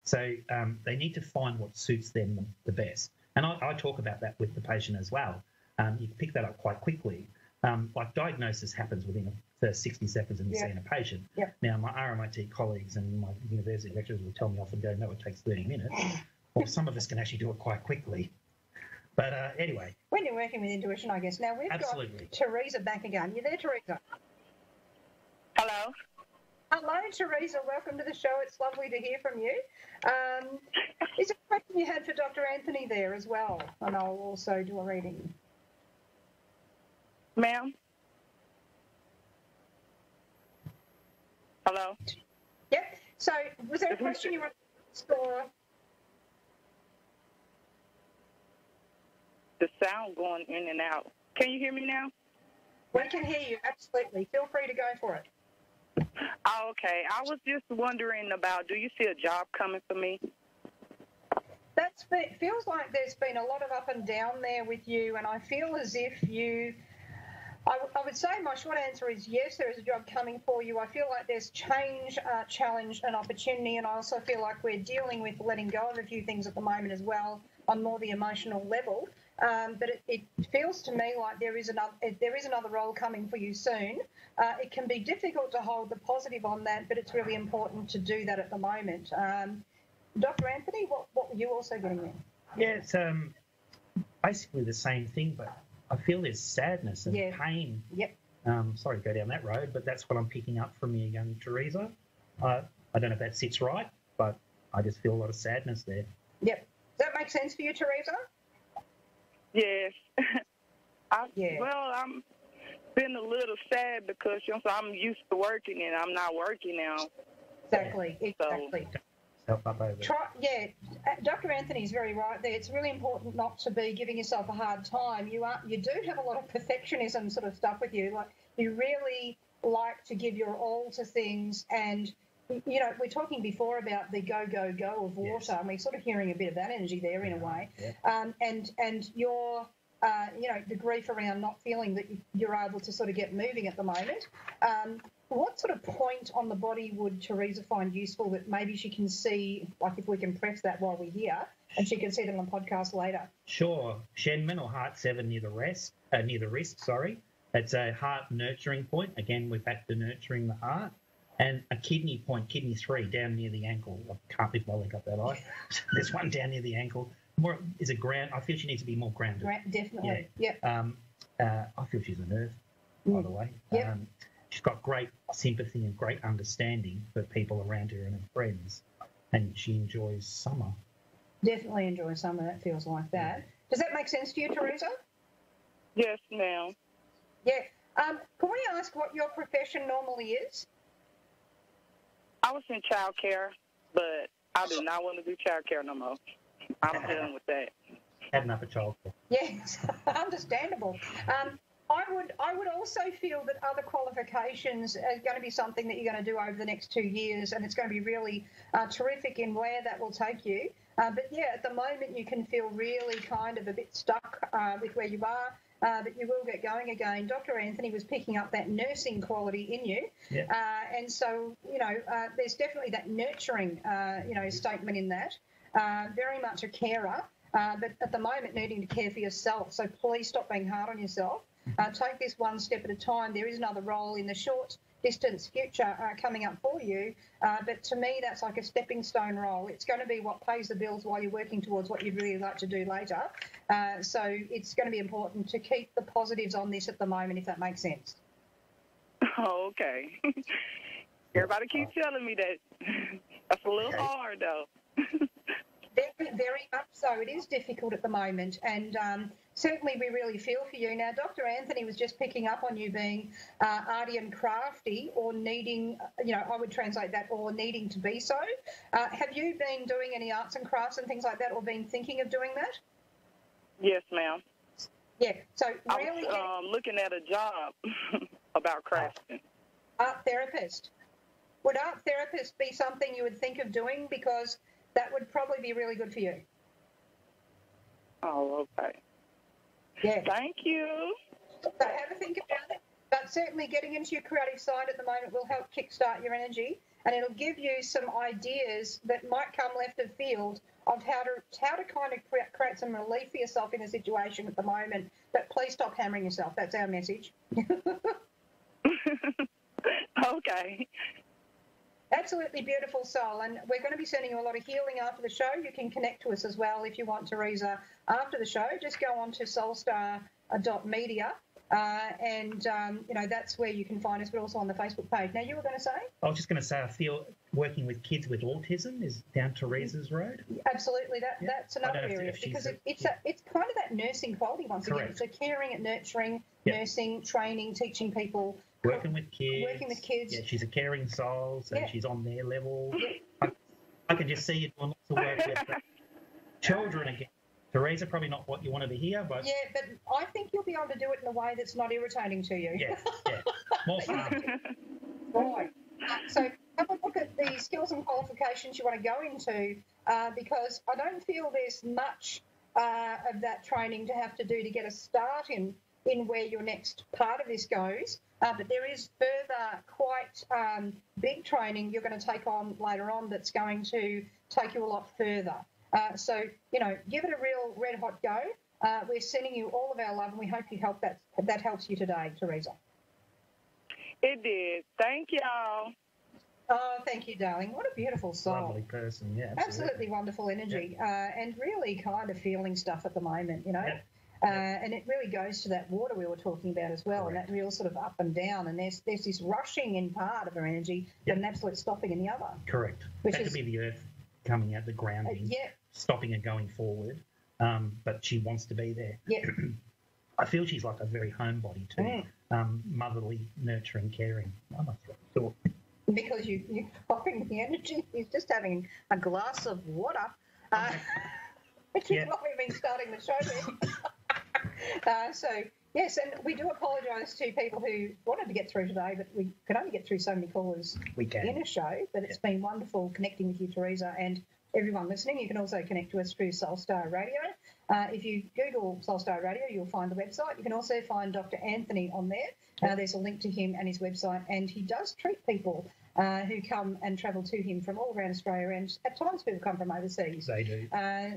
So they need to find what suits them the best. And I talk about that with the patient as well. You can pick that up quite quickly. Like diagnosis happens within the first 60 seconds of you seeing a patient. Yep. Now, my RMIT colleagues and my university lecturers will tell me off and go, no, it takes 30 minutes. Well, some of us can actually do it quite quickly. But anyway. When you're working with intuition, I guess. Now, we've got Teresa back again. You there, Teresa? Hello. Hello, Teresa. Welcome to the show. It's lovely to hear from you. Is there a question you had for Dr. Anthony there as well? And I'll also do a reading. Ma'am? Hello? Yep. So, was there a question you wanted to explore? The sound going in and out. Can you hear me now? We can hear you, absolutely. Feel free to go for it. Oh, okay. I was just wondering about, do you see a job coming for me? It feels like there's been a lot of up and down there with you, and I feel as if I would say my short answer is yes, there is a job coming for you. I feel like there's change, challenge and opportunity, and I also feel like we're dealing with letting go of a few things at the moment as well on more the emotional level. But it feels to me like there is another role coming for you soon. It can be difficult to hold the positive on that, but it's really important to do that at the moment. Dr. Anthony, what were you also getting there? Yeah, it's basically the same thing, but I feel there's sadness and pain. Yep. Sorry to go down that road, but that's what I'm picking up from you, young Teresa. I don't know if that sits right, but I just feel a lot of sadness there. Yep. Does that make sense for you, Teresa? Yes. Well, I'm been a little sad because I'm used to working and I'm not working now. Exactly. Help up over. Dr. Anthony's very right there. It's really important not to be giving yourself a hard time. You do have a lot of perfectionism sort of stuff with you. Like you really like to give your all to things, and we're talking before about the go of water, and we're sort of hearing a bit of that energy there in a way. Yeah. And your the grief around not feeling that you're able to sort of get moving at the moment. What sort of point on the body would Teresa find useful that maybe she can see, like if we can press that while we're here, and she can see them on podcast later? Sure. Shenman or heart 7 near the wrist. That's a heart nurturing point. Again, we're back to nurturing the heart. And a kidney point, kidney 3, down near the ankle. I can't lift my leg up that high. There's one down near the ankle. More is a ground. I feel she needs to be more grounded. Definitely. Yeah. I feel she's a nerve, by the way. Yep. She's got great sympathy and great understanding for people around her and her friends, and she enjoys summer. Definitely enjoys summer. That feels like that. Does that make sense to you, Teresa? Yes, ma'am. Yeah. Can we ask what your profession normally is? I was in childcare, but I do not want to do childcare no more. I'm dealing with that. Had enough of childcare. Yes, understandable. I would also feel that other qualifications are going to be something that you're going to do over the next 2 years, and it's going to be really terrific in where that will take you. But yeah, at the moment you can feel really kind of a bit stuck with where you are, but you will get going again. Dr. Anthony was picking up that nursing quality in you, and so there's definitely that nurturing statement in that. Very much a carer, but at the moment needing to care for yourself. So please stop being hard on yourself. Take this one step at a time. There is another role in the short distance future coming up for you, but to me that's like a stepping stone role. It's going to be what pays the bills while you're working towards what you'd really like to do later. So it's going to be important to keep the positives on this at the moment, if that makes sense. Oh, okay. Everybody keeps telling me that. That's a little hard, though. Very much so. It is difficult at the moment, and certainly we really feel for you. Now, Dr. Anthony was just picking up on you being arty and crafty, or needing, I would translate that, or needing to be so. Have you been doing any arts and crafts and things like that, or been thinking of doing that? Yes, ma'am. Yeah, so really... I was looking at a job about crafting. Art therapist. Would art therapist be something you would think of doing? Because that would probably be really good for you. Oh, okay. Yeah. Thank you. So have a think about it. But certainly getting into your creative side at the moment will help kickstart your energy. and it'll give you some ideas that might come left of field of how to kind of create some relief for yourself in a situation at the moment. But please stop hammering yourself. That's our message. Okay. Absolutely beautiful soul, and we're going to be sending you a lot of healing after the show. You can connect to us as well if you want, Teresa, after the show. Just go on to soulstar.media, and that's where you can find us, but also on the Facebook page. Now, you were going to say? I was just going to say, I feel working with kids with autism is down Teresa's road. Absolutely, that's another area, because it's kind of that nursing quality once again. So caring and nurturing, nursing, training, teaching people. Working with kids. Yeah, she's a caring soul, so she's on their level. I can just see you doing lots of work with children again. Teresa, probably not what you wanted to hear, but... Yeah, but I think you'll be able to do it in a way that's not irritating to you. Yeah. More fun. Right. So have a look at the skills and qualifications you want to go into, because I don't feel there's much of that training to have to do to get a start in where your next part of this goes. But there is further quite big training you're going to take on later on that's going to take you a lot further. So, give it a real red-hot go. We're sending you all of our love, and we hope that helps you today, Teresa. It did. Thank y'all. Oh, thank you, darling. What a beautiful soul. Lovely person, yeah. Absolutely wonderful energy, and really kind of feeling stuff at the moment, Yeah. And it really goes to that water we were talking about as well. Correct. And that real sort of up and down. And there's this rushing in part of her energy, but an absolute stopping in the other. Correct. That could be the earth coming out, the grounding, stopping and going forward. But she wants to be there. Yeah. I feel she's like a very homebody too. Motherly, nurturing, caring. I must have thought. Because you're stopping the energy. He's just having a glass of water. Which is what we've been starting the show with. So, yes, and we do apologise to people who wanted to get through today, but we could only get through so many callers in a show. But it's been wonderful connecting with you, Teresa, and everyone listening. You can also connect to us through Soulstar Radio. If you Google Soulstar Radio, you'll find the website. You can also find Dr. Anthony on there. There's a link to him and his website, and he does treat people who come and travel to him from all around Australia, and at times people come from overseas. They do.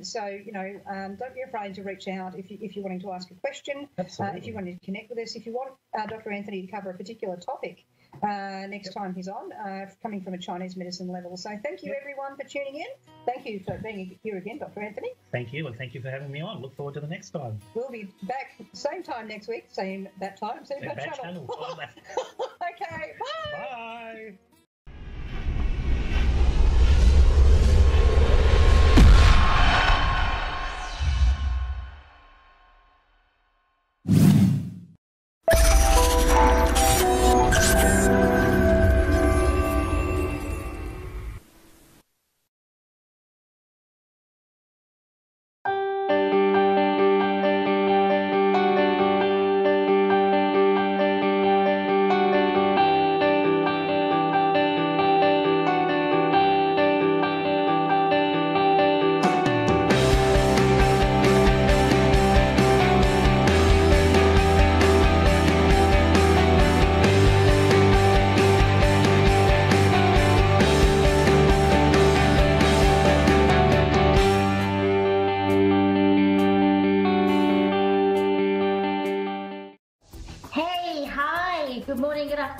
So, don't be afraid to reach out if you're wanting to ask a question. Absolutely. If you want to connect with us, if you want Dr. Anthony to cover a particular topic next time he's on, coming from a Chinese medicine level. So thank you, everyone, for tuning in. Thank you for being here again, Dr. Anthony. Thank you, and thank you for having me on. Look forward to the next time. We'll be back same time next week, same that time, same channel. Okay, bye. Bye.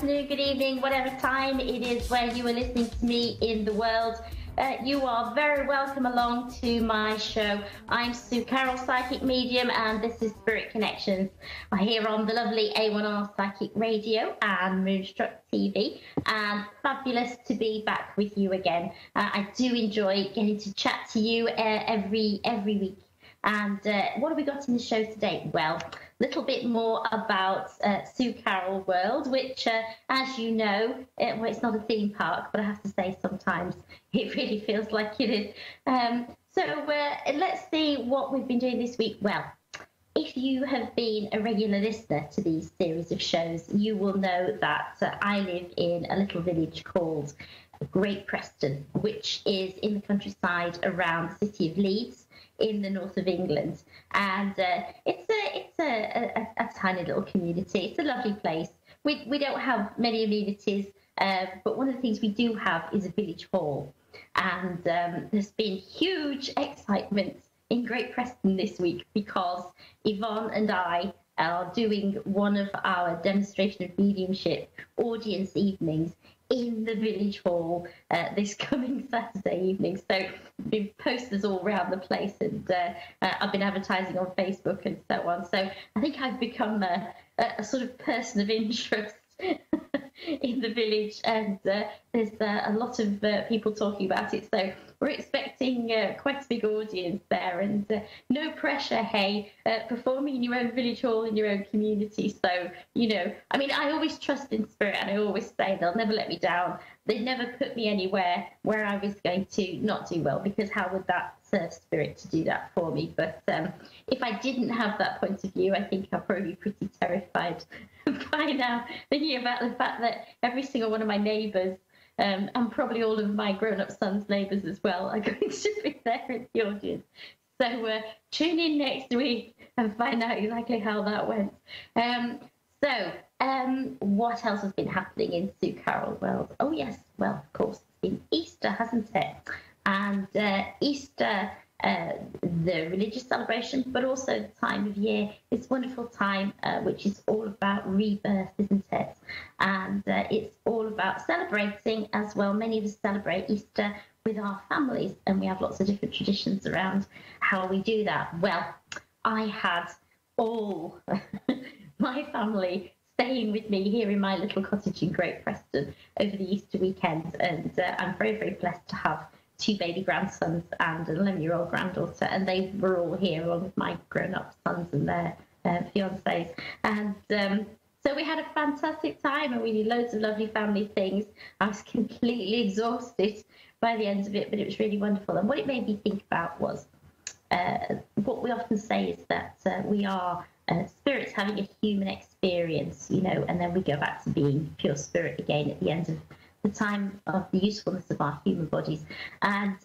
Good evening, whatever time it is where you are listening to me in the world. You are very welcome along to my show. I'm Sue Carroll, Psychic Medium, and this is Spirit Connections. I'm here on the lovely A1R Psychic Radio and Moonstruck TV, and fabulous to be back with you again. I do enjoy getting to chat to you every week. And what have we got in the show today? Well, a little bit more about Sue Carroll World, which, as you know, it's not a theme park, but I have to say sometimes it really feels like it is. So let's see what we've been doing this week. Well, if you have been a regular listener to these series of shows, you will know that I live in a little village called Great Preston, which is in the countryside around the city of Leeds, in the north of England, and it's a tiny little community. It's a lovely place. We don't have many amenities But one of the things we do have is a village hall. And there's been huge excitement in Great Preston this week because Yvonne and I are doing one of our demonstration of mediumship audience evenings in the village hall this coming Saturday evening. So there have been posters all around the place, and I've been advertising on Facebook and so on. So I think I've become a sort of person of interest in the village, and there's a lot of people talking about it. So we're expecting quite a big audience there, and no pressure, hey, performing in your own village hall in your own community. So, you know, I mean, I always trust in spirit, and I always say they'll never let me down. They never put me anywhere where I was going to not do well, because how would that serve spirit to do that for me? But if I didn't have that point of view, I think I'll probably be pretty terrified by now, thinking about the fact that every single one of my neighbours, and probably all of my grown-up son's neighbours as well, are going to be there in the audience. So tune in next week and find out exactly how that went. What else has been happening in Sue Carroll world? Oh yes, well, of course, it's been Easter, hasn't it? And Easter, the religious celebration, but also the time of year, this wonderful time which is all about rebirth, isn't it? And it's all about celebrating as well. Many of us celebrate Easter with our families, and we have lots of different traditions around how we do that. Well, I had all my family staying with me here in my little cottage in Great Preston over the Easter weekend, and I'm very, very blessed to have 2 baby grandsons and an 11-year-old granddaughter, and they were all here along with my grown-up sons and their fiancés. And so we had a fantastic time, and we did loads of lovely family things. I was completely exhausted by the end of it, but it was really wonderful. And what it made me think about was what we often say is that we are spirits having a human experience, you know, and then we go back to being pure spirit again at the end of the time of the usefulness of our human bodies. And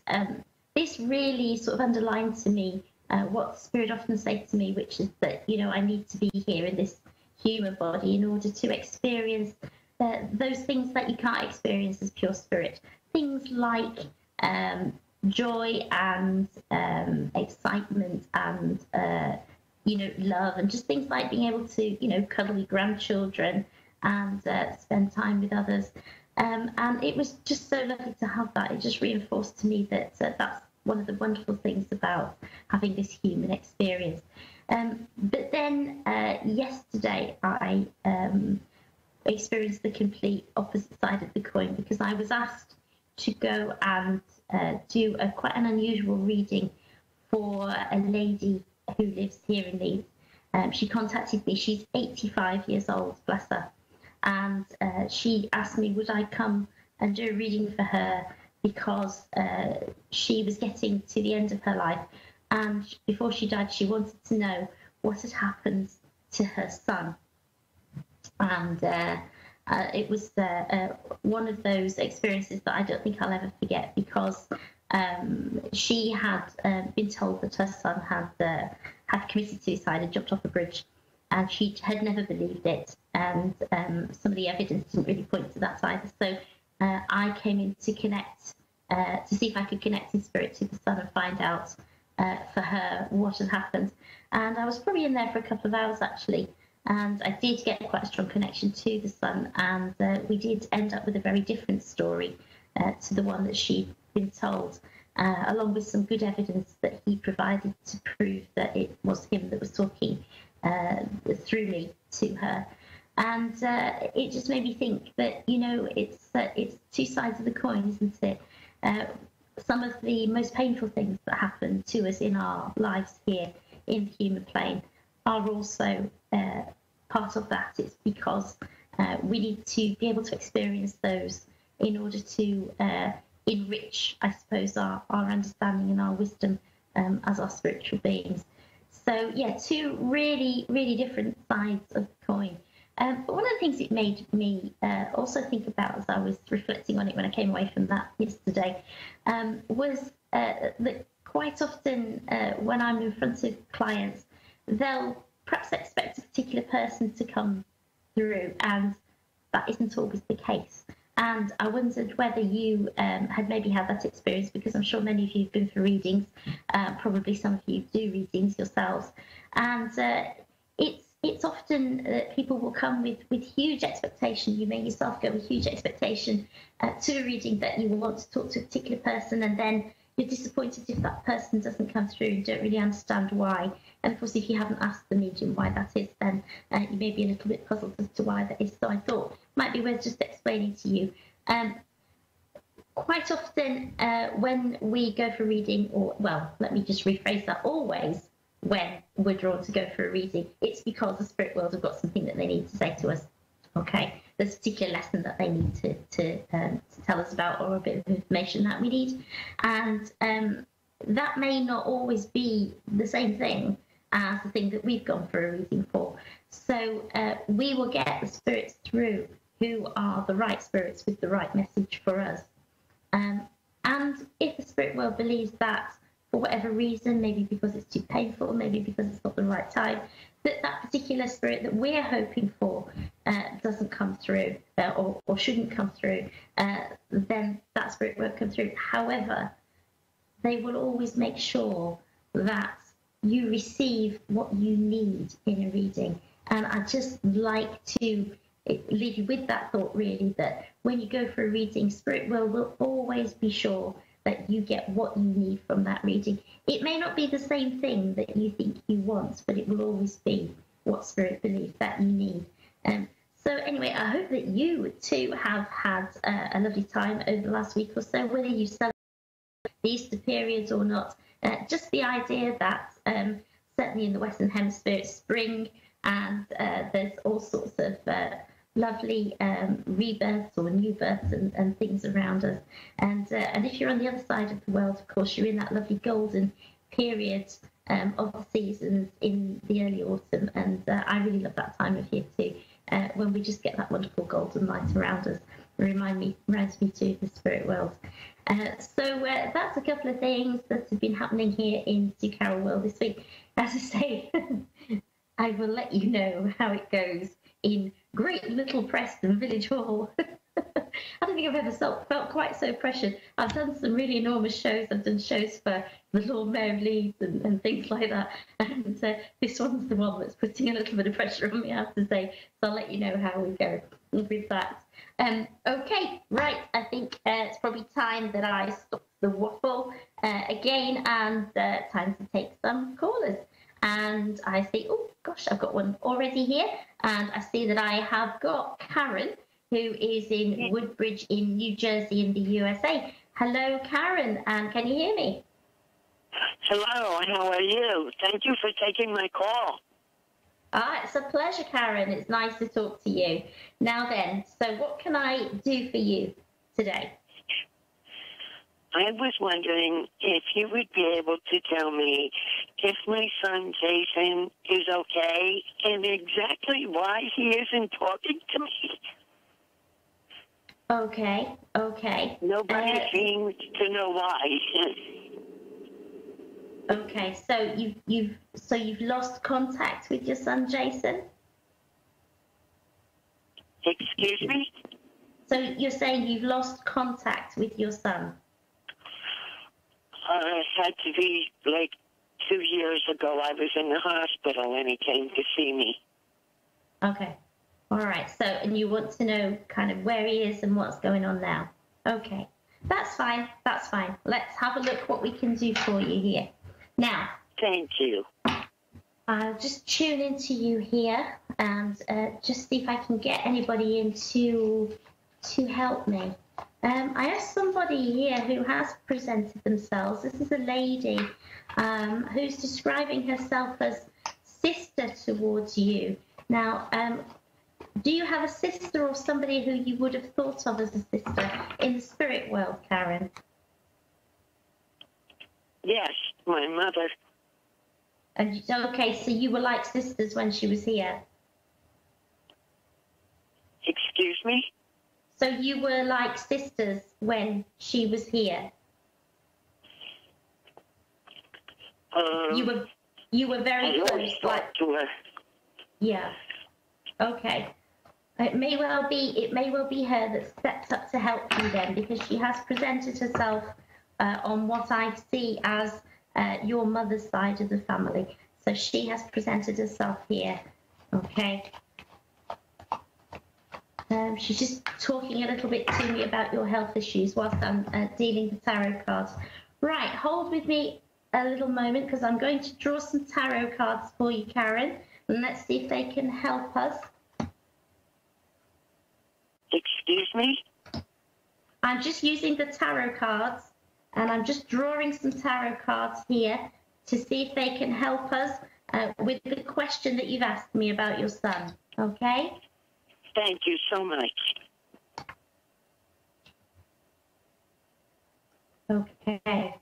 this really sort of underlined to me what Spirit often says to me, which is that, you know, I need to be here in this human body in order to experience those things that you can't experience as pure spirit. Things like joy and excitement and, you know, love, and just things like being able to, you know, cuddle your grandchildren and spend time with others. And it was just so lovely to have that. It just reinforced to me that that's one of the wonderful things about having this human experience. But then yesterday I experienced the complete opposite side of the coin, because I was asked to go and do quite an unusual reading for a lady who lives here in Leeds. She contacted me. She's 85 years old, bless her. And she asked me, would I come and do a reading for her, because she was getting to the end of her life, and before she died she wanted to know what had happened to her son. And it was one of those experiences that I don't think I'll ever forget, because she had been told that her son had committed suicide and jumped off a bridge, and she had never believed it, and some of the evidence didn't really point to that either. So I came in to connect, to see if I could connect in spirit to the son and find out for her what had happened. And I was probably in there for a couple of hours actually, and I did get quite a strong connection to the son, and we did end up with a very different story to the one that she'd been told, along with some good evidence that he provided to prove that it was him that was talking through me to her. And it just made me think that, you know, it's 2 sides of the coin, isn't it? Some of the most painful things that happen to us in our lives here in the human plane are also part of that. It's because we need to be able to experience those in order to enrich, I suppose, our understanding and our wisdom as our spiritual beings. So, yeah, 2 really, really different sides of the coin. But one of the things it made me also think about as I was reflecting on it when I came away from that yesterday was that quite often when I'm in front of clients, they'll perhaps expect a particular person to come through, and that isn't always the case. And I wondered whether you had maybe had that experience, because I'm sure many of you have been for readings. Probably some of you do readings yourselves. And it's often that people will come with huge expectation. You may yourself go with huge expectation to a reading that you will want to talk to a particular person, and then you're disappointed if that person doesn't come through and don't really understand why. And of course, if you haven't asked the medium why that is, then you may be a little bit puzzled as to why that is. So I thought it might be worth just explaining to you. Quite often when we go for reading, or, well, let me just rephrase that, always when we're drawn to go for a reading, it's because the spirit world have got something that they need to say to us. Okay, there's a particular lesson that they need to tell us about, or a bit of information that we need. And that may not always be the same thing as the thing that we've gone for a reading for. So we will get the spirits through who are the right spirits with the right message for us. And if the spirit world believes that, for whatever reason, maybe because it's too painful, maybe because it's not the right time, that particular spirit that we're hoping for doesn't come through, or shouldn't come through, then that spirit won't come through. However, they will always make sure that you receive what you need in a reading. And I just like to leave you with that thought, really, that when you go for a reading, spirit world will always be sure that you get what you need from that reading. It may not be the same thing that you think you want, but it will always be what spirit believes that you need. So anyway, I hope that you too have had a lovely time over the last week or so, whether you celebrate the Easter periods or not. Just the idea that certainly in the Western Hemisphere it's spring, and there's all sorts of lovely rebirths or new births and things around us. And if you're on the other side of the world, of course, you're in that lovely golden period of the seasons in the early autumn. And I really love that time of year too, when we just get that wonderful golden light around us. It reminds me too of the spirit world. So that's a couple of things that have been happening here in Sue Carol World this week. As I say, I will let you know how it goes in Great Little Preston Village Hall. I don't think I've ever felt quite so pressured. I've done some really enormous shows. I've done shows for the Lord Mayor of Leeds and things like that. And this one's the one that's putting a little bit of pressure on me, I have to say. So I'll let you know how we go with that. Okay, right. I think it's probably time that I stop the waffle again, and time to take some callers. And I see, oh gosh, I've got one already here. And I see that I have got Karen, who is in Woodbridge in New Jersey in the USA. Hello, Karen, and can you hear me? Hello, how are you? Thank you for taking my call. It's a pleasure, Karen. It's nice to talk to you. Now then, so what can I do for you today? I was wondering if you would be able to tell me if my son Jason is okay and exactly why he isn't talking to me. Okay. Nobody seems to know why. Okay, so you've lost contact with your son Jason? Excuse me? So you're saying you've lost contact with your son? It had to be like 2 years ago. I was in the hospital and he came to see me. Okay. All right. So, and you want to know kind of where he is and what's going on now? Okay. That's fine. That's fine. Let's have a look what we can do for you here. Now. Thank you. I'll just tune into you here and just see if I can get anybody in to help me. I have somebody here who has presented themselves. This is a lady who's describing herself as sister towards you. Now, do you have a sister or somebody who you would have thought of as a sister in the spirit world, Karen? Yes, my mother. And okay, so you were like sisters when she was here? Excuse me? So you were like sisters when she was here? You were very close. Talked to her. Yeah. Okay. It may well be her that steps up to help you then, because she has presented herself on what I see as your mother's side of the family. So she has presented herself here, okay? She's just talking a little bit to me about your health issues whilst I'm dealing the tarot cards. Right, hold with me a little moment, because I'm going to draw some tarot cards for you, Karen, and let's see if they can help us. Excuse me? I'm just using the tarot cards, and I'm just drawing some tarot cards here to see if they can help us with the question that you've asked me about your son, okay? Thank you so much. Okay.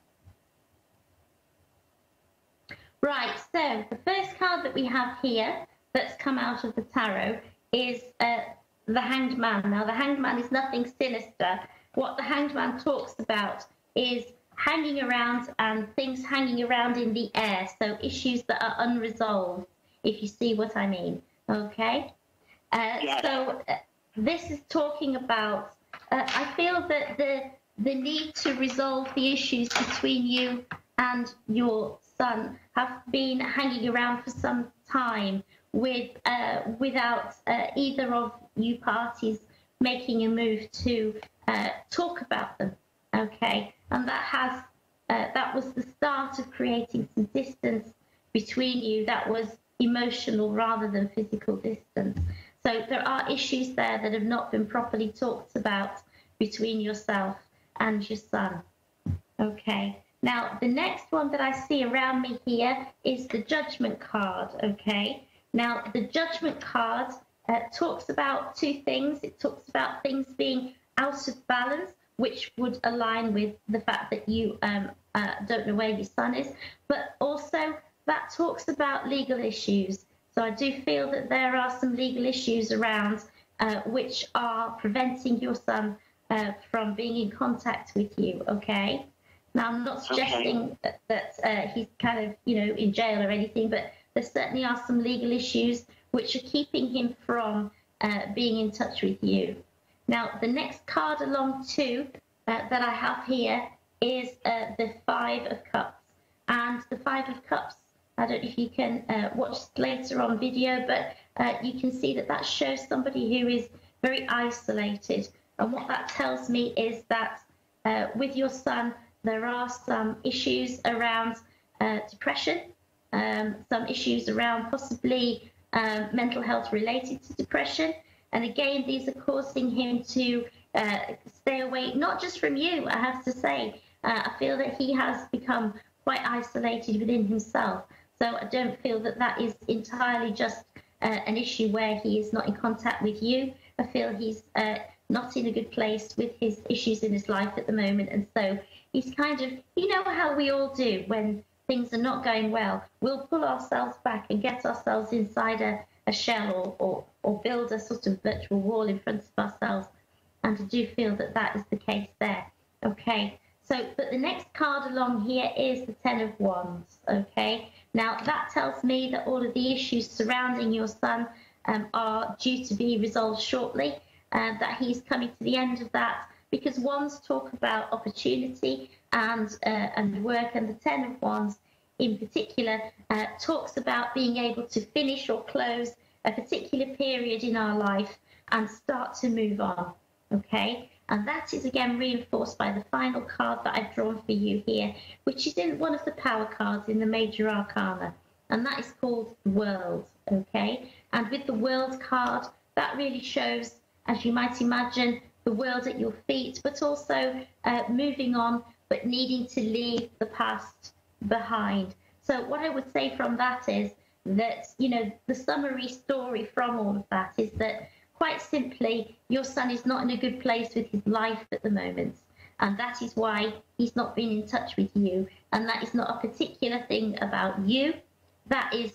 Right, so the first card that we have here that's come out of the tarot is the Hanged Man. Now, the Hanged Man is nothing sinister. What the Hanged Man talks about is hanging around and things hanging around in the air, so issues that are unresolved, if you see what I mean, okay? Yes. So this is talking about, I feel that the need to resolve the issues between you and your son have been hanging around for some time without either of you parties making a move to talk about them, okay? And that was the start of creating some distance between you that was emotional rather than physical distance. So there are issues there that have not been properly talked about between yourself and your son, okay? Now, the next one that I see around me here is the Judgment card, okay? Now, the Judgment card talks about two things. It talks about things being out of balance, which would align with the fact that you don't know where your son is, but also that talks about legal issues. So I do feel that there are some legal issues around which are preventing your son from being in contact with you, okay? Now, I'm not suggesting that he's kind of, in jail or anything, but there certainly are some legal issues which are keeping him from being in touch with you. Now, the next card along too that I have here is the Five of Cups. And the Five of Cups, I don't know if you can watch later on video, but you can see that shows somebody who is very isolated. And what that tells me is that with your son, there are some issues around depression, some issues around possibly mental health related to depression. And again, these are causing him to stay away, not just from you, I have to say. I feel that he has become quite isolated within himself. So I don't feel that is entirely just an issue where he is not in contact with you. I feel he's not in a good place with his issues in his life at the moment. And so he's kind of, how we all do when things are not going well. We'll pull ourselves back and get ourselves inside a shell or build a sort of virtual wall in front of ourselves. And I do feel that is the case there. Okay, so, but the next card along here is the Ten of Wands, okay? Now, that tells me that all of the issues surrounding your son are due to be resolved shortly, that he's coming to the end of that, because Wands talk about opportunity and work, and the Ten of Wands in particular talks about being able to finish or close a particular period in our life and start to move on, okay? And that is again reinforced by the final card that I've drawn for you here, which is in one of the power cards in the Major Arcana, and that is called World, okay? And with the World card, that really shows, as you might imagine, the world at your feet, but also moving on, but needing to leave the past behind. So what I would say from that is that, the summary story from all of that is that, quite simply, your son is not in a good place with his life at the moment. And that is why he's not been in touch with you. And that is not a particular thing about you. That is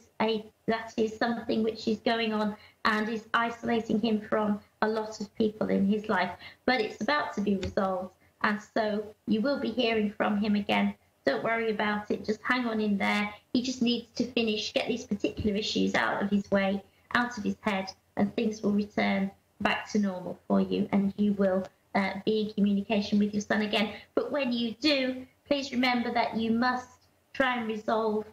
something which is going on and is isolating him from a lot of people in his life. But it's about to be resolved. And so you will be hearing from him again. Don't worry about it. Just hang on in there. He just needs to finish, get these particular issues out of his way, out of his head, and things will return back to normal for you, and you will be in communication with your son again. But when you do, please remember that you must try and resolve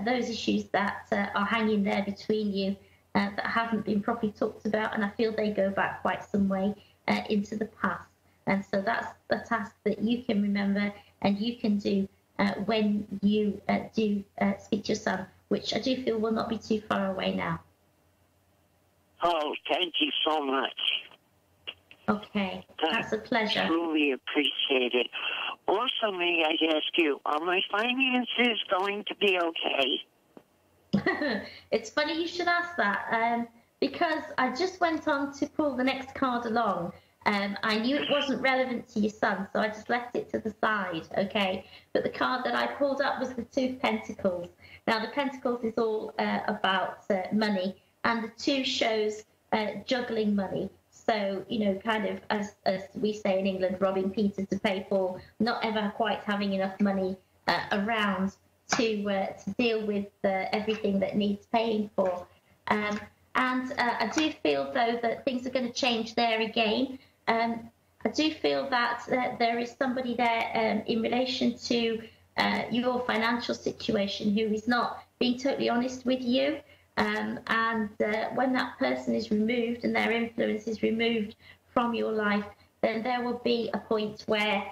those issues that are hanging there between you that haven't been properly talked about, and I feel they go back quite some way into the past. And so that's the task that you can remember and you can do when you do speak to your son, which I do feel will not be too far away now. Oh, thank you so much. Okay, that's a pleasure. I truly appreciate it. Also, may I ask you, are my finances going to be okay? It's funny you should ask that, because I just went on to pull the next card along. I knew it wasn't relevant to your son, so I just left it to the side, okay? But the card that I pulled up was the Two of Pentacles. Now, the Pentacles is all about money, and the Two shows juggling money. So, you know, kind of, as we say in England, robbing Peter to pay Paul, not ever quite having enough money around to deal with everything that needs paying for. And I do feel, though, that things are going to change there again. I do feel that there is somebody there in relation to your financial situation who is not being totally honest with you. And when that person is removed and their influence is removed from your life, then there will be a point where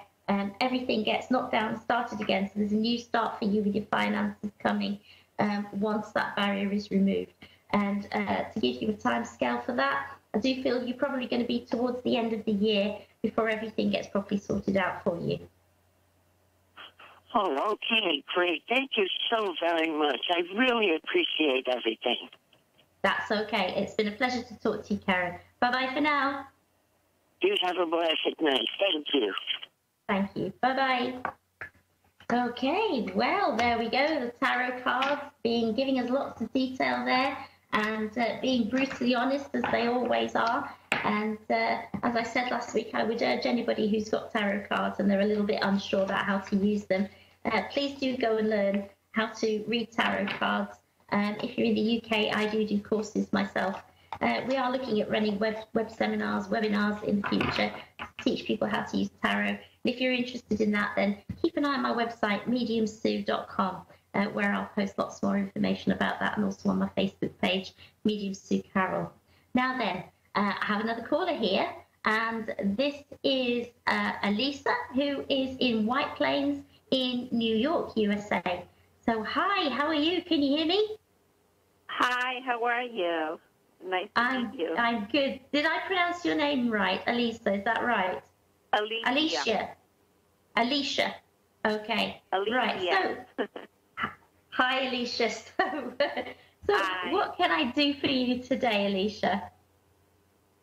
everything gets knocked down and started again. So there's a new start for you with your finances coming once that barrier is removed. And to give you a time scale for that, I do feel you're probably going to be towards the end of the year before everything gets properly sorted out for you. Oh, okay, great. Thank you so very much. I really appreciate everything. That's okay. It's been a pleasure to talk to you, Karen. Bye-bye for now. You have a blessed night. Thank you. Thank you. Bye-bye. Okay, well, there we go. The tarot cards giving us lots of detail there and being brutally honest, as they always are. And as I said last week, I would urge anybody who's got tarot cards and they're a little bit unsure about how to use them, please do go and learn how to read tarot cards. If you're in the UK, I do courses myself. We are looking at running web seminars, webinars in the future to teach people how to use tarot. And if you're interested in that, then keep an eye on my website, mediumsue.com, where I'll post lots more information about that, and also on my Facebook page, Medium Sue Carol. Now then, I have another caller here, and this is Elisa, who is in White Plains in New York, USA. So hi, how are you? Can you hear me? Hi, how are you? Nice to meet you. I'm good. Did I pronounce your name right? Elisa, is that right? Alicia. Alicia. Okay. Alicia. Right. So, hi, Alicia. So Hi. What can I do for you today, Alicia?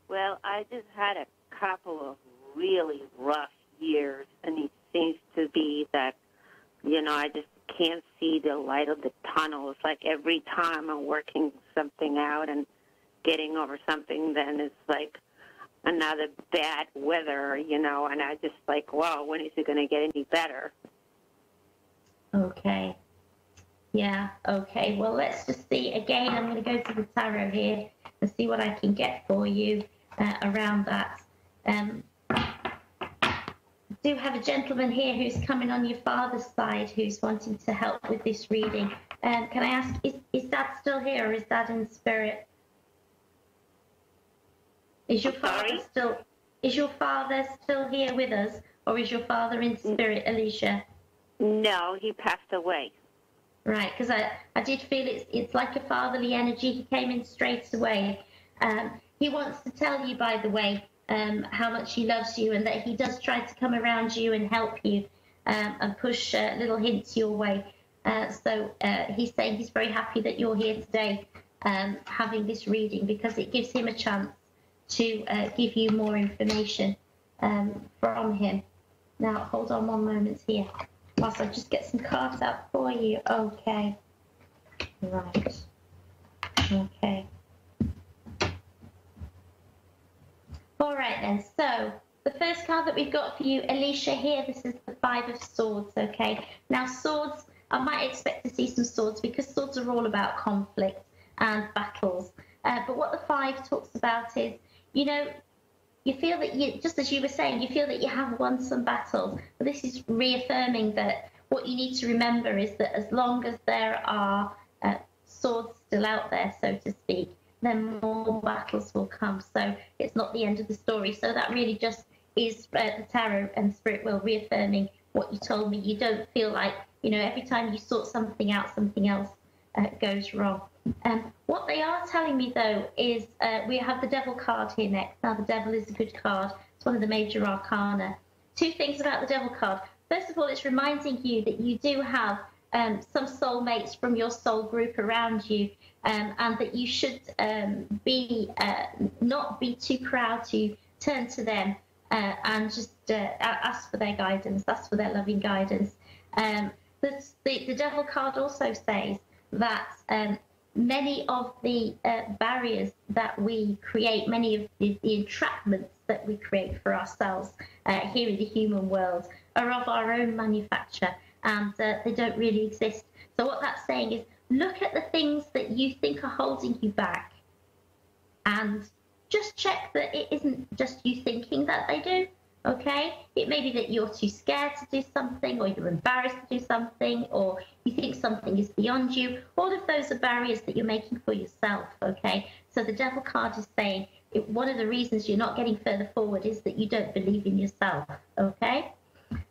Well, I just had a couple of really rough years, and it seems to be that, I just can't see the light of the tunnel. It's like every time I'm working something out and getting over something, then it's like another bad weather, and I just like, wow, when is it going to get any better? Okay. Yeah, okay. Well, let's just see. Again, I'm going to go to the tarot here and see what I can get for you around that. I do have a gentleman here who's coming on your father's side who's wanting to help with this reading. Can I ask, is Dad still here, or is Dad in spirit? Is your father still here with us, or is your father in spirit, Alicia? No, he passed away. Right, because I did feel it's like a fatherly energy. He came in straight away. He wants to tell you, by the way, how much he loves you, and that he does try to come around you and help you and push little hints your way. So he's saying he's very happy that you're here today having this reading, because it gives him a chance to give you more information from him. Now, hold on one moment here whilst I just get some cards out for you. Okay. Right. Okay. All right then, so the first card that we've got for you, Alicia, here, this is the Five of Swords, okay? Now, swords, I might expect to see some swords, because swords are all about conflict and battles. But what the Five talks about is you know, you feel that you, just as you were saying, you feel that you have won some battles. But this is reaffirming that what you need to remember is that as long as there are swords still out there, so to speak, then more battles will come. So it's not the end of the story. So that really just is the tarot and spirit wheel reaffirming what you told me. You don't feel like, you know, every time you sort something out, something else goes wrong. What they are telling me, though, is we have the devil card here next. Now, the devil is a good card. It's one of the major arcana. Two things about the devil card. First of all, it's reminding you that you do have some soulmates from your soul group around you, and that you should not be too proud to turn to them and just ask for their guidance, ask for their loving guidance. The devil card also says that many of the barriers that we create, many of the entrapments that we create for ourselves here in the human world are of our own manufacture, and they don't really exist. So what that's saying is, look at the things that you think are holding you back and just check that it isn't just you thinking that they do, okay? It may be that you're too scared to do something, or you're embarrassed to do something, or you think something is beyond you. All of those are barriers that you're making for yourself, okay? So the devil card is saying one of the reasons you're not getting further forward is that you don't believe in yourself, okay?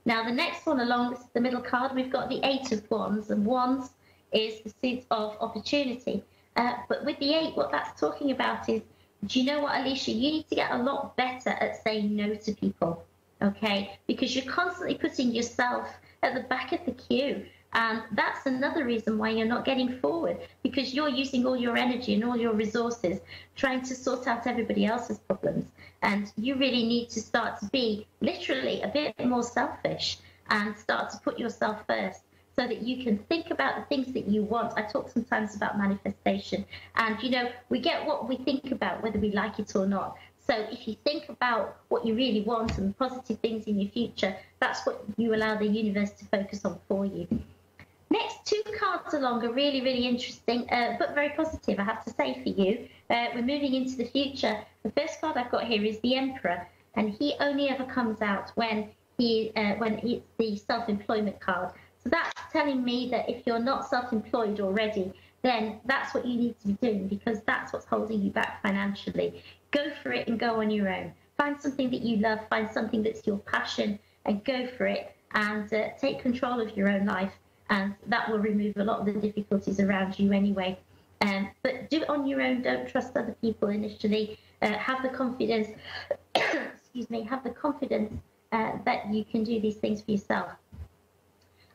Now, the next one along, this is the middle card, we've got the 8 of Wands, and Wands is the suit of opportunity. But with the 8, what that's talking about is, do you know what, Alicia? You need to get a lot better at saying no to people, okay? Because you're constantly putting yourself at the back of the queue. And that's another reason why you're not getting forward, because you're using all your energy and all your resources trying to sort out everybody else's problems. And you really need to start to be literally a bit more selfish and start to put yourself first, so that you can think about the things that you want. I talk sometimes about manifestation. And, you know, we get what we think about, whether we like it or not. So if you think about what you really want and positive things in your future, that's what you allow the universe to focus on for you. Next, 2 cards along are really, really interesting, but very positive, I have to say, for you. We're moving into the future. The first card I've got here is the Emperor, and he only ever comes out when it's the self-employment card. So that's telling me that if you're not self-employed already, then that's what you need to be doing, because that's what's holding you back financially. Go for it and go on your own. Find something that you love, find something that's your passion, and go for it, and take control of your own life. And that will remove a lot of the difficulties around you anyway. But do it on your own. Don't trust other people initially. Have the confidence, excuse me, have the confidence that you can do these things for yourself.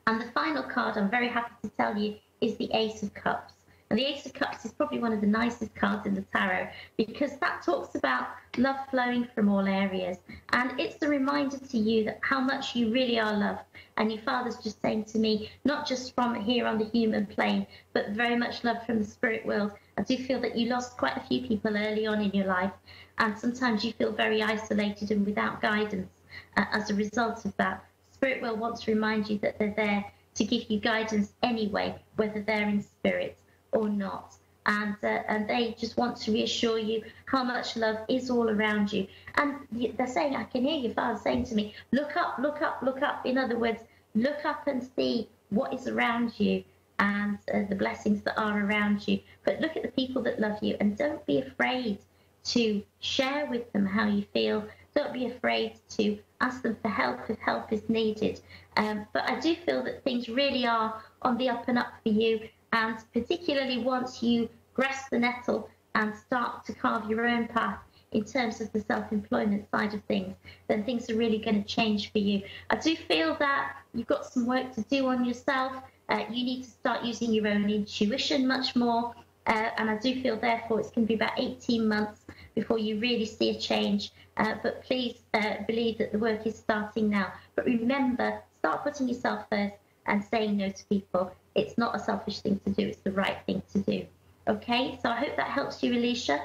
And the final card, I'm very happy to tell you, is the Ace of Cups. And the Ace of Cups is probably one of the nicest cards in the tarot, because that talks about love flowing from all areas. And it's a reminder to you that how much you really are loved. And your father's just saying to me, not just from here on the human plane, but very much love from the spirit world. I do feel that you lost quite a few people early on in your life, and sometimes you feel very isolated and without guidance as a result of that. Spirit world wants to remind you that they're there to give you guidance anyway, whether they're in spirit or not. And they just want to reassure you how much love is all around you. And they're saying, I can hear your father saying to me, look up, look up, look up. In other words, look up and see what is around you and the blessings that are around you. But look at the people that love you, and don't be afraid to share with them how you feel. Don't be afraid to ask them for help if help is needed. But I do feel that things really are on the up and up for you. And particularly once you grasp the nettle and start to carve your own path in terms of the self-employment side of things, then things are really going to change for you. I do feel that you've got some work to do on yourself. You need to start using your own intuition much more. And I do feel, therefore, it's going to be about 18 months before you really see a change. But please believe that the work is starting now. But remember, start putting yourself first and saying no to people. It's not a selfish thing to do. It's the right thing to do. Okay? So I hope that helps you, Alicia.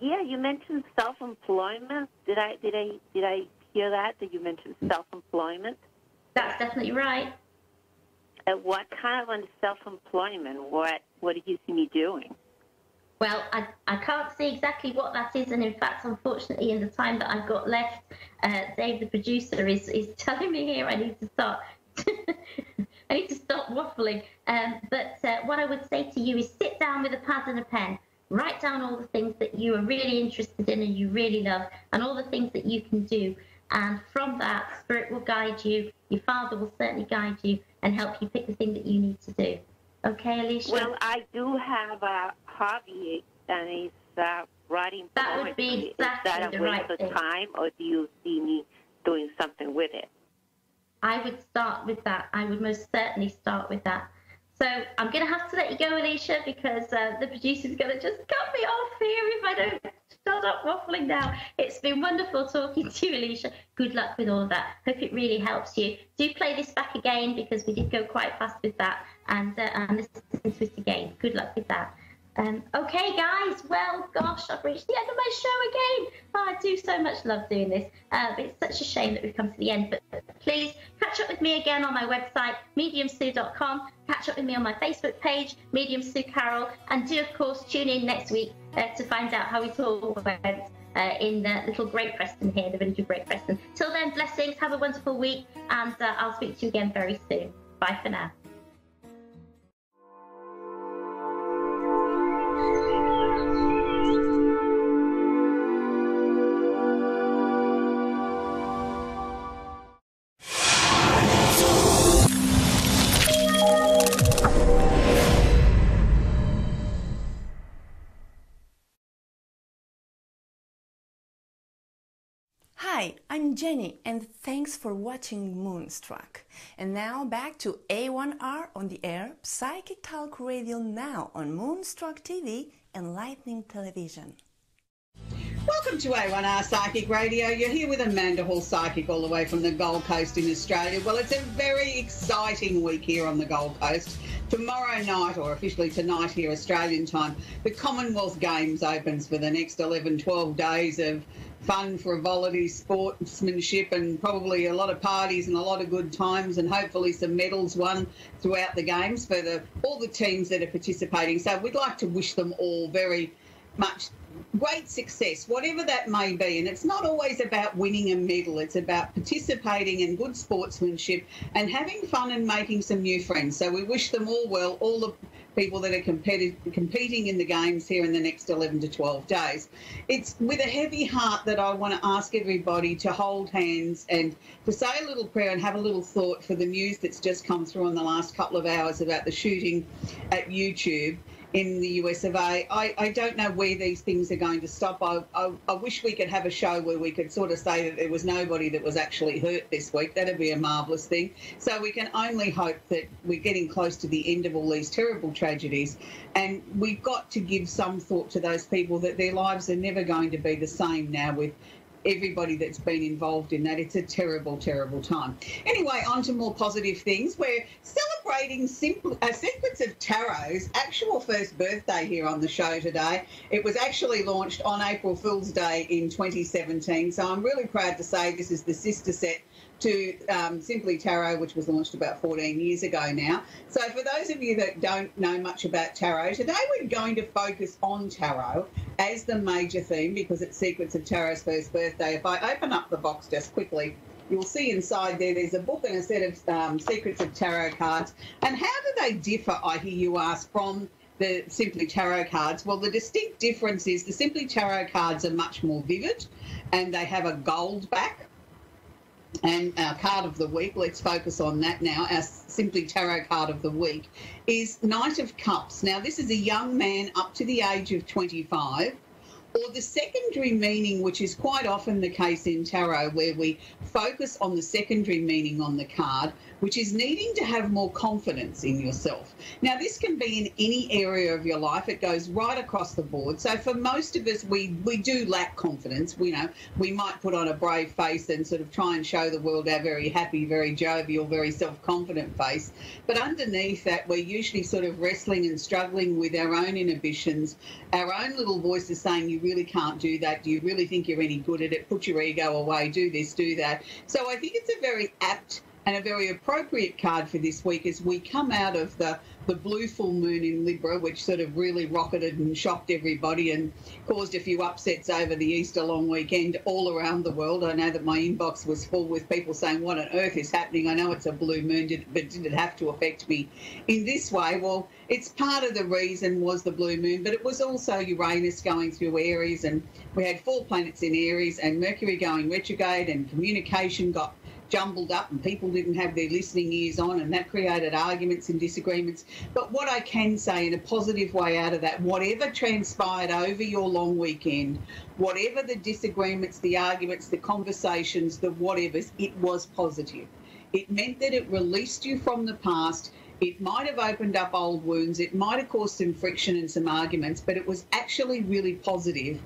Yeah, you mentioned self-employment. Did I hear that you mentioned self-employment? That's definitely right. What kind of self-employment? What do you see me doing? Well, I can't see exactly what that is, and in fact, unfortunately, in the time that I've got left, Dave, the producer, is telling me here I need to start. I need to stop waffling. But what I would say to you is sit down with a pad and a pen, write down all the things that you are really interested in and you really love, and all the things that you can do. And from that, Spirit will guide you. Your father will certainly guide you and help you pick the thing that you need to do. Okay, Alicia? Well, I do have a hobby, and it's writing poetry. That would be exactly the right thing. Is that a waste of time, or do you see me doing something with it? I would start with that. I would most certainly start with that. So I'm going to have to let you go, Alicia, because the producer's going to just cut me off here if I don't shut up waffling now. It's been wonderful talking to you, Alicia. Good luck with all of that. Hope it really helps you. Do play this back again, because we did go quite fast with that, and listen to it again. Good luck with that. Okay, guys. Well, gosh, I've reached the end of my show again. Oh, I do so much love doing this. But it's such a shame that we've come to the end. But please catch up with me again on my website, mediumsue.com. Catch up with me on my Facebook page, Medium Sue Carol. And do, of course, tune in next week to find out how it all went in little Great Preston here, the village of Great Preston. Till then, blessings. Have a wonderful week. And I'll speak to you again very soon. Bye for now. Hi, I'm Jenny, and thanks for watching Moonstruck. And now back to A1R on the air, Psychic Talk Radio now on Moonstruck TV and Lightning Television. Welcome to A1R Psychic Radio. You're here with Amanda Hall Psychic all the way from the Gold Coast in Australia. Well, it's a very exciting week here on the Gold Coast. Tomorrow night, or officially tonight here Australian time, the Commonwealth Games opens for the next 11-12 days of fun, frivolity, sportsmanship, and probably a lot of parties and a lot of good times, and hopefully some medals won throughout the games for all the teams that are participating. So we'd like to wish them all very much great success, whatever that may be. And it's not always about winning a medal. It's about participating in good sportsmanship and having fun and making some new friends. So we wish them all well, all the people that are competing in the games here in the next 11 to 12 days. It's with a heavy heart that I want to ask everybody to hold hands and to say a little prayer and have a little thought for the news that's just come through in the last couple of hours about the shooting at YouTube in the US of A. I don't know where these things are going to stop. I wish we could have a show where we could sort of say that there was nobody that was actually hurt this week. That'd be a marvellous thing. So we can only hope that we're getting close to the end of all these terrible tragedies, and we've got to give some thought to those people that their lives are never going to be the same now with everybody that's been involved in that. It's a terrible, terrible time. Anyway, on to more positive things. We're celebrating Secrets of Tarot's actual first birthday here on the show today. It was actually launched on April Fool's Day in 2017, so I'm really proud to say this is the sister set to Simply Tarot, which was launched about 14 years ago now. So for those of you that don't know much about tarot, today we're going to focus on tarot as the major theme because it's Secrets of Tarot's first birthday. If I open up the box just quickly, you'll see inside there's a book and a set of Secrets of Tarot cards. And how do they differ, I hear you ask, from the Simply Tarot cards? Well, the distinct difference is the Simply Tarot cards are much more vivid and they have a gold back. And our card of the week, let's focus on that now. Our Simply Tarot card of the week is Knight of Cups. Now, this is a young man up to the age of 25, or the secondary meaning, which is quite often the case in tarot, where we focus on the secondary meaning on the card, which is needing to have more confidence in yourself. Now, this can be in any area of your life. It goes right across the board. So for most of us, we do lack confidence. We might put on a brave face and sort of try and show the world our very happy, very jovial, very self-confident face. But underneath that, we're usually sort of wrestling and struggling with our own inhibitions, our own little voices saying, you really can't do that. Do you really think you're any good at it? Put your ego away. Do this, do that. So I think it's a very apt And a very appropriate card for this week is we come out of the blue full moon in Libra, which sort of really rocketed and shocked everybody and caused a few upsets over the Easter long weekend all around the world. I know that my inbox was full with people saying, what on earth is happening? I know it's a blue moon, but did it have to affect me in this way? Well, it's part of the reason was the blue moon, but it was also Uranus going through Aries, and we had 4 planets in Aries and Mercury going retrograde, and communication got jumbled up and people didn't have their listening ears on, and that created arguments and disagreements. But what I can say in a positive way out of that, whatever transpired over your long weekend, whatever the disagreements, the arguments, the conversations, the whatevers, it was positive. It meant that it released you from the past. It might have opened up old wounds. It might have caused some friction and some arguments, but it was actually really positive,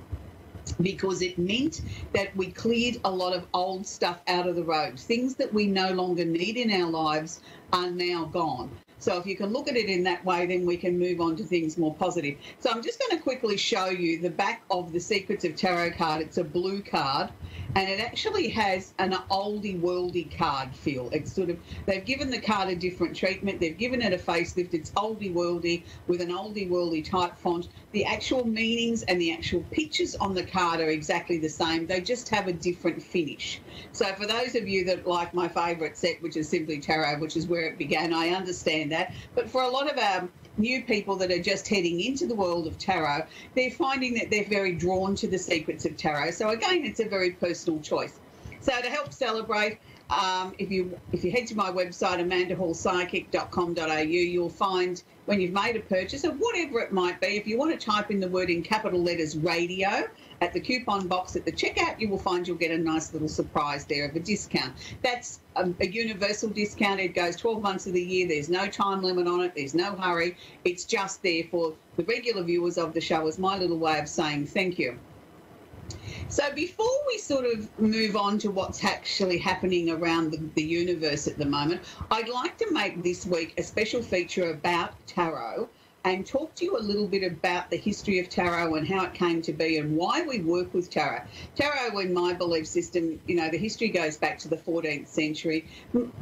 because it meant that we cleared a lot of old stuff out of the road. Things that we no longer need in our lives are now gone. So if you can look at it in that way, then we can move on to things more positive. So I'm just going to quickly show you the back of the Secrets of Tarot card. It's a blue card, and it actually has an oldie worldy card feel. It's sort of, they've given the card a different treatment. They've given it a facelift. It's oldie worldy with an oldie worldy type font. The actual meanings and the actual pictures on the card are exactly the same. They just have a different finish. So for those of you that like my favourite set, which is Simply Tarot, which is where it began, I understand that. But for a lot of our new people that are just heading into the world of tarot, they're finding that they're very drawn to the Secrets of Tarot. So again, it's a very personal choice. So to help celebrate, if you head to my website, amandahallpsychic.com.au, you'll find when you've made a purchase of whatever it might be, if you want to type in the word in capital letters radio at the coupon box at the checkout, you will find you'll get a nice little surprise there of a discount. That's a universal discount. It goes 12 months of the year. There's no time limit on it. There's no hurry. It's just there for the regular viewers of the show as my little way of saying thank you. So before we sort of move on to what's actually happening around the universe at the moment, I'd like to make this week a special feature about tarot and talk to you a little bit about the history of tarot and how it came to be and why we work with tarot. Tarot, in my belief system, you know, the history goes back to the 14th century.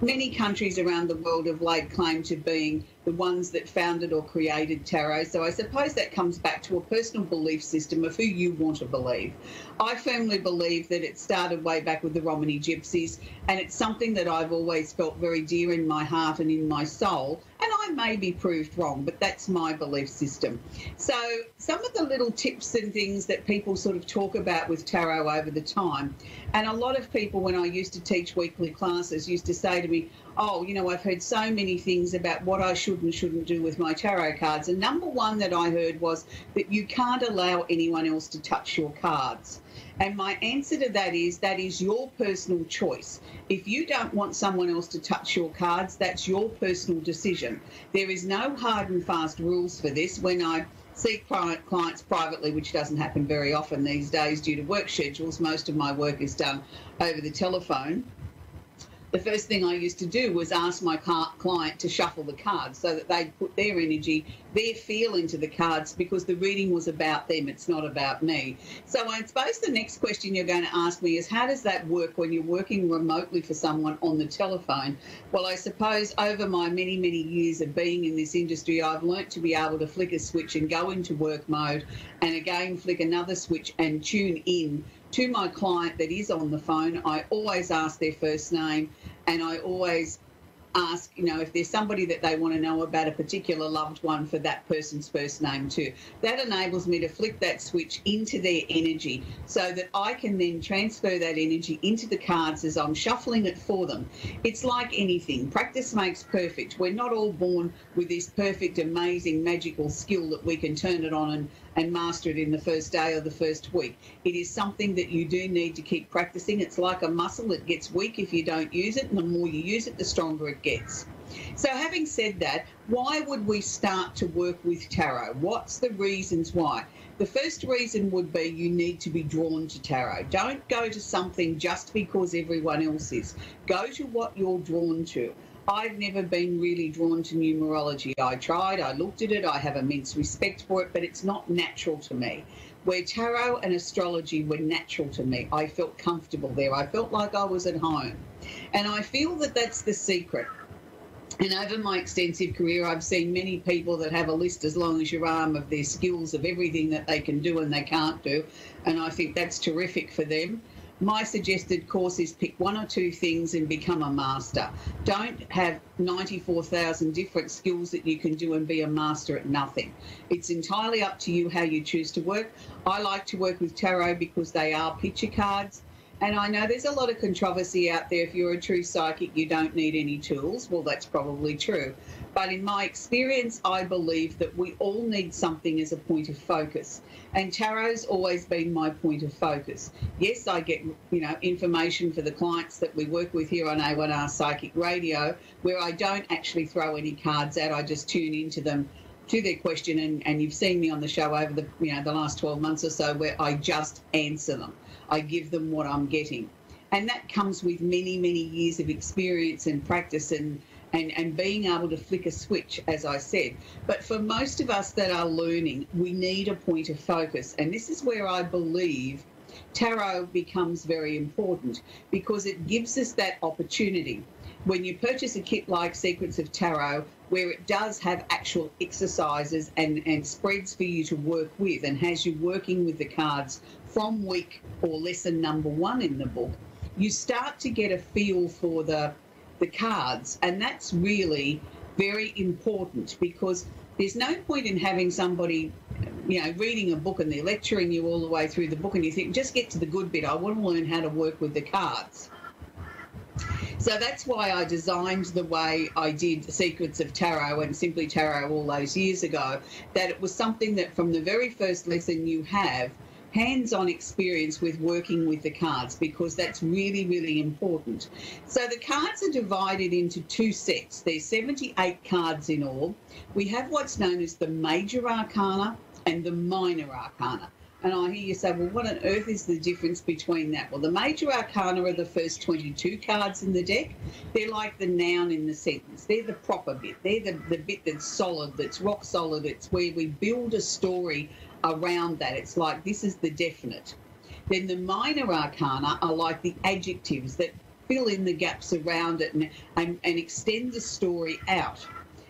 Many countries around the world have laid claim to being the ones that founded or created tarot. So I suppose that comes back to a personal belief system of who you want to believe. I firmly believe that it started way back with the Romany Gypsies, and it's something that I've always felt very dear in my heart and in my soul. And I may be proved wrong, but that's my belief system. So some of the little tips and things that people sort of talk about with tarot over the time, and a lot of people, when I used to teach weekly classes, used to say to me, oh, you know, I've heard so many things about what I should and shouldn't do with my tarot cards. And number one that I heard was that you can't allow anyone else to touch your cards. And my answer to that is your personal choice. If you don't want someone else to touch your cards, that's your personal decision. There is no hard and fast rules for this. When I see clients privately, which doesn't happen very often these days due to work schedules, most of my work is done over the telephone. The first thing I used to do was ask my client to shuffle the cards so that they'd put their energy, their feel into the cards, because the reading was about them, it's not about me. So I suppose the next question you're going to ask me is, how does that work when you're working remotely for someone on the telephone? Well, I suppose over my many, many years of being in this industry, I've learnt to be able to flick a switch and go into work mode, and again flick another switch and tune in to my client that is on the phone. I always ask their first name, and I always ask, you know, if there's somebody that they want to know about, a particular loved one, for that person's first name too. That enables me to flick that switch into their energy so that I can then transfer that energy into the cards as I'm shuffling it for them. It's like anything. Practice makes perfect. We're not all born with this perfect, amazing, magical skill that we can turn it on and master it in the first day or the first week. It is something that you do need to keep practicing. It's like a muscle. It gets weak if you don't use it, and the more you use it, the stronger it gets. So having said that, why would we start to work with tarot? What's the reasons why? The first reason would be you need to be drawn to tarot. Don't go to something just because everyone else is. Go to what you're drawn to. I've never been really drawn to numerology. I tried, I looked at it, I have immense respect for it, but it's not natural to me. Where tarot and astrology were natural to me, I felt comfortable there. I felt like I was at home. And I feel that that's the secret. And over my extensive career, I've seen many people that have a list as long as your arm of their skills of everything that they can do and they can't do. And I think that's terrific for them. My suggested course is pick one or two things and become a master. Don't have 94,000 different skills that you can do and be a master at nothing. It's entirely up to you how you choose to work. I like to work with tarot because they are picture cards. And I know there's a lot of controversy out there. If you're a true psychic, you don't need any tools. Well, that's probably true. But in my experience, I believe that we all need something as a point of focus. And tarot's always been my point of focus. Yes, I get, information for the clients that we work with here on A1R Psychic Radio, where I don't actually throw any cards out. I just tune into them, to their question, and you've seen me on the show over the last 12 months or so, where I just answer them. I give them what I'm getting. And that comes with many, many years of experience and practice and being able to flick a switch, as I said. But for most of us that are learning, we need a point of focus. And this is where I believe tarot becomes very important, because it gives us that opportunity. When you purchase a kit like Secrets of Tarot, where it does have actual exercises and spreads for you to work with and has you working with the cards from week or lesson number 1 in the book, you start to get a feel for the cards. And that's really very important, because there's no point in having somebody, reading a book and they're lecturing you all the way through the book and you think, just get to the good bit. I want to learn how to work with the cards. So that's why I designed the way I did Secrets of Tarot and Simply Tarot all those years ago, that it was something that from the very first lesson you have hands-on experience with working with the cards, because that's really, really important. So the cards are divided into 2 sets. There's 78 cards in all. We have what's known as the Major Arcana and the Minor Arcana. And I hear you say, well, what on earth is the difference between that? Well, the Major Arcana are the first 22 cards in the deck. They're like the noun in the sentence. They're the proper bit. They're the bit that's solid, that's rock solid. It's where we build a story around that. It's like, this is the definite. Then the Minor Arcana are like the adjectives that fill in the gaps around it and extend the story out.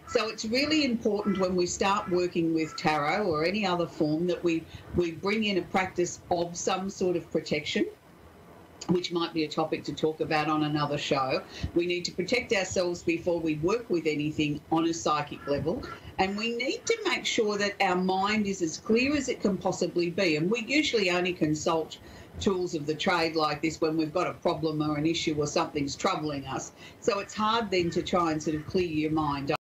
So it's really important when we start working with tarot or any other form that we bring in a practice of some sort of protection, which might be a topic to talk about on another show. We need to protect ourselves before we work with anything on a psychic level. And we need to make sure that our mind is as clear as it can possibly be. And we usually only consult tools of the trade like this when we've got a problem or an issue or something's troubling us. So it's hard then to try and sort of clear your mind.